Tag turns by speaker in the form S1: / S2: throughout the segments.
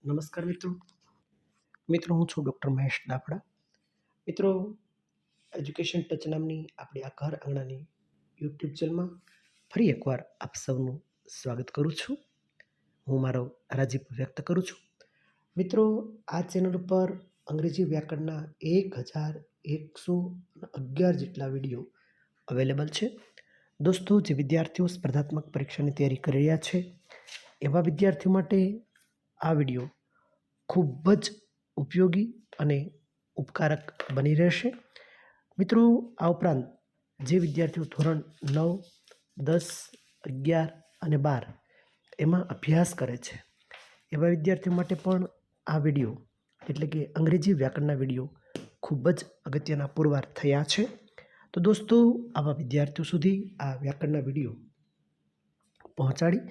S1: નમસ્કાર મિત્રો હું છું ડૉક્ટર મહેશ દાફડા. મિત્રો, એજ્યુકેશન ટચ નામની આપણી આ ઘર આંગણાની યુટ્યુબ ચેનલમાં ફરી એકવાર આપ સૌનું સ્વાગત કરું છું. હું મારો રાજીપ વ્યક્ત કરું છું. મિત્રો, આ ચેનલ ઉપર અંગ્રેજી વ્યાકરણના 1111 જેટલા વિડીયો અવેલેબલ છે. દોસ્તો, જે વિદ્યાર્થીઓ સ્પર્ધાત્મક પરીક્ષાની તૈયારી કરી રહ્યા છે એવા વિદ્યાર્થીઓ માટે આ વિડીયો ખૂબ જ ઉપયોગી અને ઉપકારક બની રહેશે. મિત્રો, આ ઉપરાંત જે વિદ્યાર્થીઓ ધોરણ 9, 10, 11 અને 12 એમાં અભ્યાસ કરે છે એવા વિદ્યાર્થીઓ માટે પણ આ વિડીયો એટલે કે અંગ્રેજી વ્યાકરણના વિડીયો ખૂબ જ અગત્યના પુરવાર થયા છે. તો દોસ્તો, આવા વિદ્યાર્થીઓ સુધી આ વ્યાકરણના વિડીયો પહોંચાડી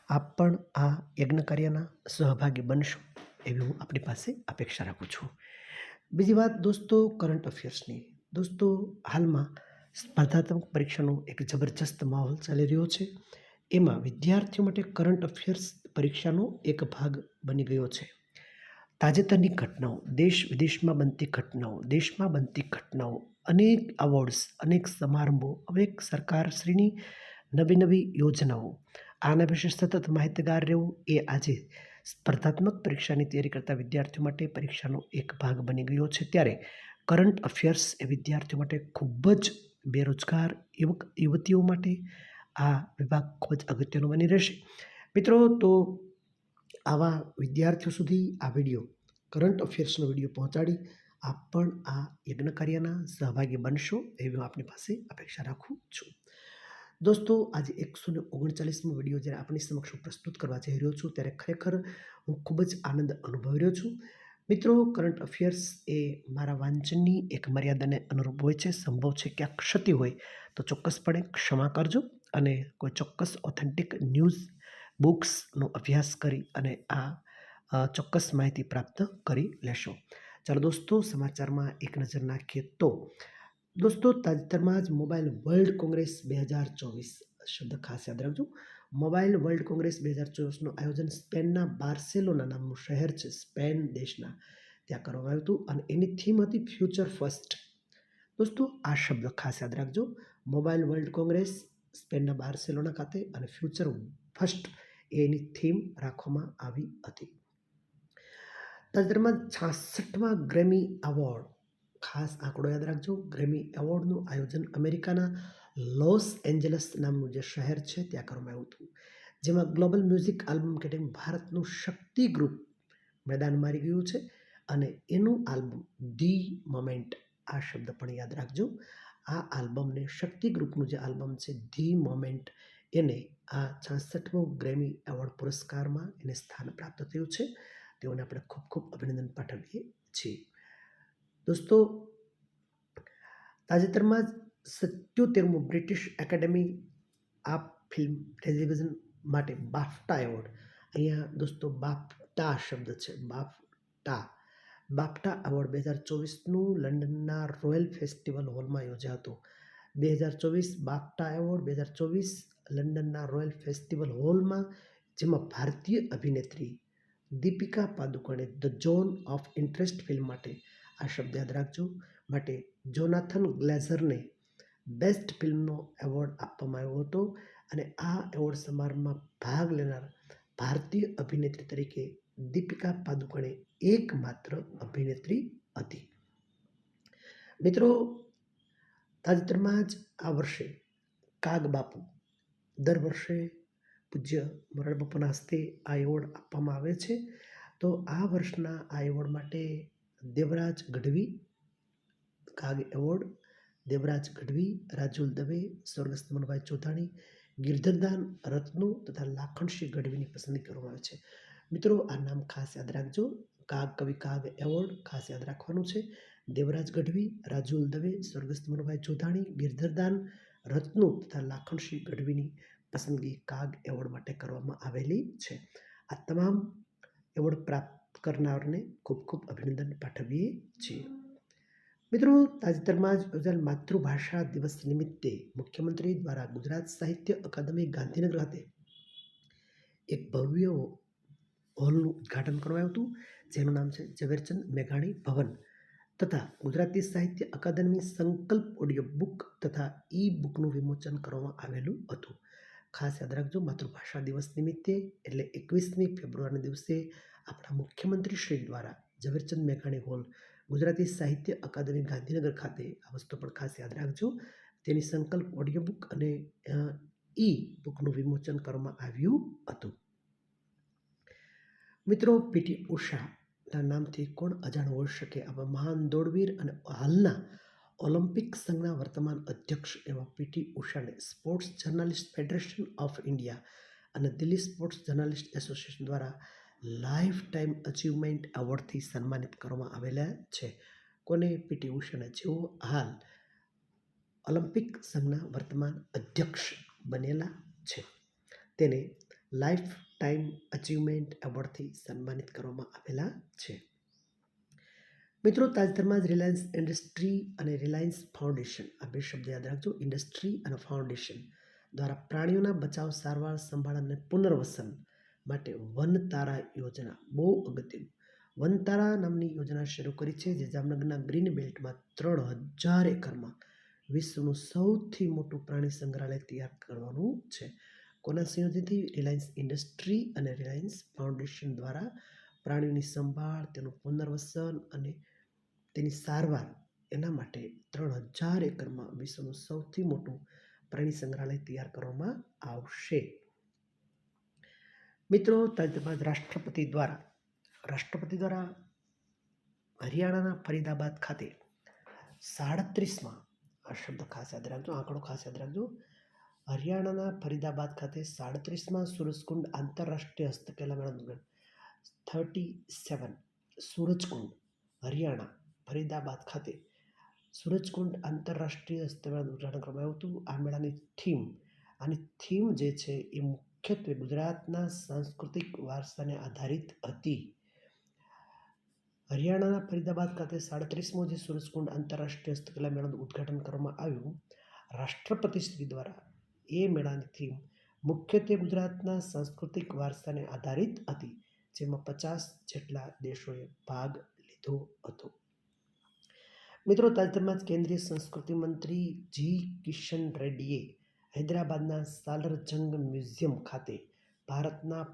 S1: આપ પણ આ યજ્ઞ કાર્યના સહભાગી બનશો એવી હું આપણી પાસે અપેક્ષા રાખું છું. બીજી વાત દોસ્તો, કરંટ અફેર્સની. દોસ્તો, હાલમાં સ્પર્ધાત્મક પરીક્ષાનો એક જબરજસ્ત માહોલ ચાલી રહ્યો છે. એમાં વિદ્યાર્થીઓ માટે કરંટ અફેર્સ પરીક્ષાનો એક ભાગ બની ગયો છે. તાજેતરની ઘટનાઓ, દેશ વિદેશમાં બનતી ઘટનાઓ, દેશમાં બનતી ઘટનાઓ, અનેક એવોર્ડ્સ, અનેક સમારંભો, અનેક સરકારશ્રીની નવી નવી યોજનાઓ, આના વિશે સતત માહિતગાર રહેવું એ આજે સ્પર્ધાત્મક પરીક્ષાની તૈયારી કરતા વિદ્યાર્થીઓ માટે પરીક્ષાનો એક ભાગ બની ગયો છે. ત્યારે કરંટ અફેર્સ એ વિદ્યાર્થીઓ માટે ખૂબ જ બેરોજગાર યુવક યુવતીઓ માટે આ વિભાગ ખૂબ જ અગત્યનો બની રહેશે. મિત્રો, તો આવા વિદ્યાર્થીઓ સુધી આ વિડીયો, કરંટ અફેર્સનો વિડીયો પહોંચાડી આપ પણ આ યજ્ઞ કાર્યના સહભાગી બનશો એવી હું આપની પાસે અપેક્ષા રાખું છું. દોસ્તો, આજે 139મો વિડીયો જ્યારે આપણી સમક્ષ પ્રસ્તુત કરવા જઈ રહ્યો છું ત્યારે ખરેખર હું ખૂબ જ આનંદ અનુભવી રહ્યો છું. મિત્રો, કરંટ અફેર્સ એ મારા વાંચનની એક મર્યાદાને અનુરૂપ હોય છે. સંભવ છે ક્યાંક ક્ષતિ હોય તો ચોક્કસપણે ક્ષમા કરજો અને કોઈ ચોક્કસ ઓથેન્ટિક ન્યૂઝ બુક્સનો અભ્યાસ કરી અને આ ચોક્કસ માહિતી પ્રાપ્ત કરી લેશો. ચાલો દોસ્તો, સમાચારમાં એક નજર નાખીએ તો દોસ્તો, તાજેતરમાં જ મોબાઈલ વર્લ્ડ કોંગ્રેસ 2024 શબ્દ ખાસ યાદ રાખજો. મોબાઈલ વર્લ્ડ કોંગ્રેસ 2024નું આયોજન સ્પેનના બાર્સેલોના નામનું શહેર છે, સ્પેન દેશના, ત્યાં કરવામાં આવ્યું હતું અને એની થીમ હતી ફ્યુચર ફર્સ્ટ. દોસ્તો, આ શબ્દ ખાસ યાદ રાખજો. મોબાઈલ વર્લ્ડ કોંગ્રેસ સ્પેનના બાર્સેલોના ખાતે અને ફ્યુચર ફર્સ્ટ એની થીમ રાખવામાં આવી હતી. તાજેતરમાં 66મા ગ્રેમી એવોર્ડ, ખાસ આંકડો યાદ રાખજો, ગ્રેમી એવોર્ડનું આયોજન અમેરિકાના લોસ એન્જલસ નામનું જે શહેર છે ત્યાં કરવામાં આવ્યું હતું. જેમાં ગ્લોબલ મ્યુઝિક આલ્બમ કેટેગરી ભારતનું શક્તિ ગ્રુપ મેદાન મારી ગયું છે અને એનું આલ્બમ ધી મોમેન્ટ, આ શબ્દ પણ યાદ રાખજો. આ આલ્બમને, શક્તિ ગ્રુપનું જે આલ્બમ છે ધી મોમેન્ટ, એને આ 66મો ગ્રેમી એવોર્ડ પુરસ્કારમાં એને સ્થાન પ્રાપ્ત થયું છે. તેઓને આપણે ખૂબ ખૂબ અભિનંદન પાઠવીએ છીએ. દોસ્તો, તાજેતરમાં જ 77મો બ્રિટિશ એકેડેમી આ ફિલ્મ ટેલિવિઝન માટે બાફટા એવોર્ડ, અહીંયા દોસ્તો બાફટા શબ્દ છે, બાફટા એવોર્ડ 2024નું લંડનના રોયલ ફેસ્ટિવલ હોલમાં યોજાયો હતો. 2024 બાફટા એવોર્ડ 2024 લંડનના રોયલ ફેસ્ટિવલ હોલમાં, જેમાં ભારતીય અભિનેત્રી Deepika Padukone the zone of interest film માટે, આ શબ્દ યાદ રાખજો, માટે જોનાથન ગ્લેઝરને બેસ્ટ ફિલ્મનો એવોર્ડ આપવામાં આવ્યો હતો અને આ એવોર્ડ સમારંભમાં ભાગ લેનાર ભારતીય અભિનેત્રી તરીકે દીપિકા પાદુકોણે એકમાત્ર અભિનેત્રી હતી. મિત્રો, તાજેતરમાં જ આ વર્ષે કાગબાપુ, દર વર્ષે પૂજ્ય મોરારી બાપુના હસ્તે આ એવોર્ડ આપવામાં આવે છે. તો આ વર્ષના આ એવોર્ડ માટે દેવરાજ ગઢવી કાગ એવોર્ડ, દેવરાજ ગઢવી, રાજુલ દવે, સ્વર્ગસ્થ મનુભાઈ ચૌધાણી, ગિરધરદાન રત્નુ તથા લાખણસિંહ ગઢવીની પસંદગી કરવામાં આવે છે. મિત્રો, આ નામ ખાસ યાદ રાખજો. કાગ કવિ કાગ એવોર્ડ ખાસ યાદ રાખવાનું છે. દેવરાજ ગઢવી, રાજુલ દવે, સ્વર્ગસ્થ મનુભાઈ ચૌધાણી, ગિરધરદાન રત્નુ તથા લાખણસિંહ ગઢવીની પસંદગી કાગ એવોર્ડ માટે કરવામાં આવેલી છે. આ તમામ એવોર્ડ પ્રાપ્ત કરનારને ખૂબ ખૂબ અભિનંદન પાઠવીએ છીએ. મિત્રો, તાજેતરમાં જ યોજાયેલ માતૃભાષા દિવસ નિમિત્તે મુખ્યમંત્રી દ્વારા ગુજરાત સાહિત્ય અકાદમી ગાંધીનગર ખાતે એક ભવ્ય હોલનું ઉદ્ઘાટન કરવામાં આવ્યું હતું, જેનું નામ છે ઝવેરચંદ મેઘાણી ભવન, તથા ગુજરાતી સાહિત્ય અકાદમી સંકલ્પ ઓડિયો બુક તથા ઈ બુકનું વિમોચન કરવામાં આવેલું હતું. ખાસ યાદ રાખજો, માતૃભાષા દિવસ નિમિત્તે એટલે 21મી ફેબ્રુઆરીના દિવસે આપણા મુખ્યમંત્રી શ્રી દ્વારા ઝવેરચંદ મેઘાણી હોલ, ગુજરાતી સાહિત્ય અકાદમી ગાંધીનગર ખાતે આ વસ્તુ પણ ખાસ યાદ રાખજો, તેની સંકલ્પ ઓડિયો બુક અને ઈ બુકનું વિમોચન કરવામાં આવ્યું હતું. મિત્રો, પીટી ઉષાના નામથી કોણ અજાણ હોઈ શકે? આવા મહાન દોડવીર અને હાલના ઓલિમ્પિક સંઘના વર્તમાન અધ્યક્ષ એવા પીટી ઉષાને sports journalist federation of India અને દિલ્હી સ્પોર્ટ્સ જર્નાલિસ્ટ એસોસિએશન દ્વારા લાઈફ ટાઈમ અચીવમેન્ટ એવોર્ડથી સન્માનિત કરવામાં આવેલા છે. કોને? પીટી ઉષાને, જેઓ હાલ ઓલિમ્પિક સંઘના વર્તમાન અધ્યક્ષ બનેલા છે. તેને લાઈફ ટાઈમ અચીવમેન્ટ એવોર્ડથી સન્માનિત કરવામાં આવેલા છે. મિત્રો, તાજેતરમાં જ રિલાયન્સ ઇન્ડસ્ટ્રી અને રિલાયન્સ ફાઉન્ડેશન, આ બે શબ્દ યાદ રાખજો, ઇન્ડસ્ટ્રી અને ફાઉન્ડેશન દ્વારા પ્રાણીઓના બચાવ, સારવાર, સંભાળ અને પુનર્વસન માટે વનતારા યોજના, બહુ અગત્યનું, વનતારા નામની યોજના શરૂ કરી છે, જે જામનગરના ગ્રીન બેલ્ટમાં 3000 એકરમાં વિશ્વનું સૌથી મોટું પ્રાણી સંગ્રહાલય તૈયાર કરવાનું છે. કોના સંયોજનથી? રિલાયન્સ ઇન્ડસ્ટ્રી અને રિલાયન્સ ફાઉન્ડેશન દ્વારા પ્રાણીઓની સંભાળ, તેનું પુનર્વસન અને તેની સારવાર, એના માટે 3000 એકરમાં વિશ્વનું સૌથી મોટું પ્રાણી સંગ્રહાલય તૈયાર કરવામાં આવશે. મિત્રો, તાજેતરમાં રાષ્ટ્રપતિ દ્વારા હરિયાણાના ફરીદાબાદ ખાતે 37માં, આ શબ્દ ખાસ યાદ રાખજો, આંકડો ખાસ યાદ રાખજો, હરિયાણાના ફરીદાબાદ ખાતે 37માં સૂરજકુંડ આંતરરાષ્ટ્રીય હસ્તકલા મેળાનું 37 સૂરજકુંડ, હરિયાણા ફરીદાબાદ ખાતે સૂરજકુંડ આંતરરાષ્ટ્રીય હસ્તમેળાનું ઉદ્ઘાટન કરવામાં આવ્યું હતું. આ મેળાની થીમ જે છે એ મુખ્યત્વે ગુજરાતના સાંસ્કૃતિક વારસાને આધારિત હતી. હરિયાણાના ફરીદાબાદ ખાતે 37મો જે સૂરજકુંડ આંતરરાષ્ટ્રીય હસ્તકલા મેળાનું ઉદ્ઘાટન કરવામાં આવ્યું. રાષ્ટ્રપતિશ્રી દ્વારા એ મેળાની થીમ મુખ્યત્વે ગુજરાતના સાંસ્કૃતિક વારસાને આધારિત હતી, જેમાં 50 જેટલા દેશોએ ભાગ લીધો હતો. મિત્રો, તાજેતરમાં જ કેન્દ્રીય સંસ્કૃતિ મંત્રી જી કિશન રેડ્ડીએ હૈદરાબાદના સાલરજંગ મ્યુઝિયમ ખાતે ભારતના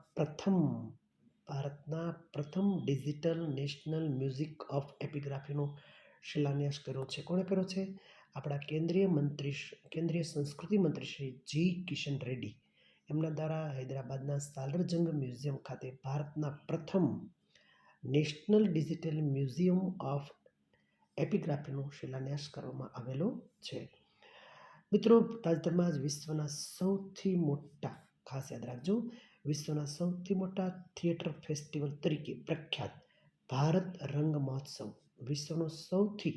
S1: પ્રથમ ડિજિટલ નેશનલ મ્યુઝિક ઓફ એપિગ્રાફીનો શિલાન્યાસ કર્યો છે. કોણે કર્યો છે? આપણા કેન્દ્રીય સંસ્કૃતિ મંત્રી શ્રી જી કિશન રેડ્ડી, એમના દ્વારા હૈદરાબાદના સાલરજંગ મ્યુઝિયમ ખાતે ભારતના પ્રથમ નેશનલ ડિજિટલ મ્યુઝિયમ ઓફ એપિગ્રાફીનો શિલાન્યાસ કરવામાં આવેલો છે. મિત્રો, તાજેતરમાં જ વિશ્વના સૌથી મોટા, ખાસ યાદ રાખજો, વિશ્વના સૌથી મોટા થિયેટર ફેસ્ટિવલ તરીકે પ્રખ્યાત ભારત રંગ મહોત્સવ, વિશ્વનો સૌથી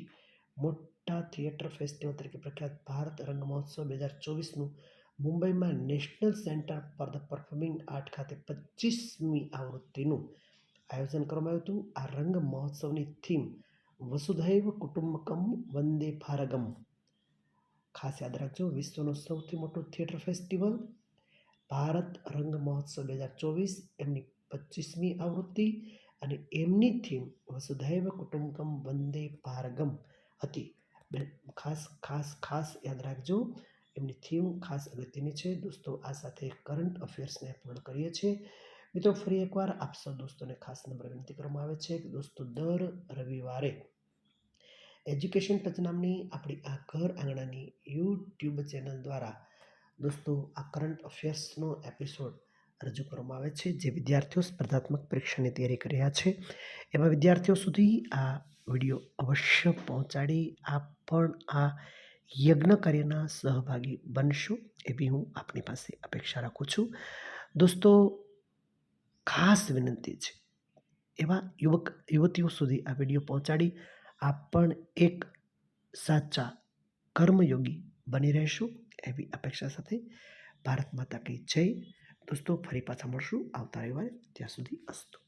S1: મોટા થિયેટર ફેસ્ટિવલ તરીકે પ્રખ્યાત ભારત રંગ મહોત્સવ 2024નું મુંબઈમાં national centre for the performing art ખાતે 25મી આવૃત્તિનું આયોજન કરવામાં આવ્યું હતું. આ રંગ મહોત્સવની થીમ વસુધૈવ કુટુંબકમ વંદે ભારતમ. ખાસ યાદ રાખજો, વિશ્વનો સૌથી મોટો થિયેટર ફેસ્ટિવલ ભારત રંગ મહોત્સવ 2024, એમની 25મી આવૃત્તિ અને એમની થીમ વસુધૈવ કુટુંબકમ વંદે ભારતમ હતી. ખાસ યાદ રાખજો, એમની થીમ ખાસ અગત્યની છે. દોસ્તો, આ સાથે કરંટ અફેર્સને પૂર્ણ કરીએ છીએ. મિત્રો, ફરી એકવાર આપ સૌ દોસ્તોને ખાસ નંબર વિનંતી કરવામાં આવે છે કે દોસ્તો, દર રવિવારે એજ્યુકેશન ટચ નામની આપણી આ ઘર આંગણાની યુટ્યુબ ચેનલ દ્વારા દોસ્તો આ કરંટ અફેર્સનો એપિસોડ રજૂ કરવામાં આવે છે, જે વિદ્યાર્થીઓ સ્પર્ધાત્મક પરીક્ષાની તૈયારી કરી રહ્યા છે એવા વિદ્યાર્થીઓ સુધી આ વિડીયો અવશ્ય પહોંચાડી આપ પણ આ યજ્ઞ કાર્યના સહભાગી બનશો એવી હું આપની પાસે અપેક્ષા રાખું છું. દોસ્તો, ખાસ વિનંતી છે એવા યુવક યુવતીઓ સુધી આ વિડીયો પહોંચાડી આપ પણ એક સાચા કર્મયોગી બની રહેશો એવી અપેક્ષા સાથે ભારત માતા કી જય. દોસ્તો, ફરી પાછા મળશું આવતા રવિવારે. ત્યાં સુધી અસ્તુ.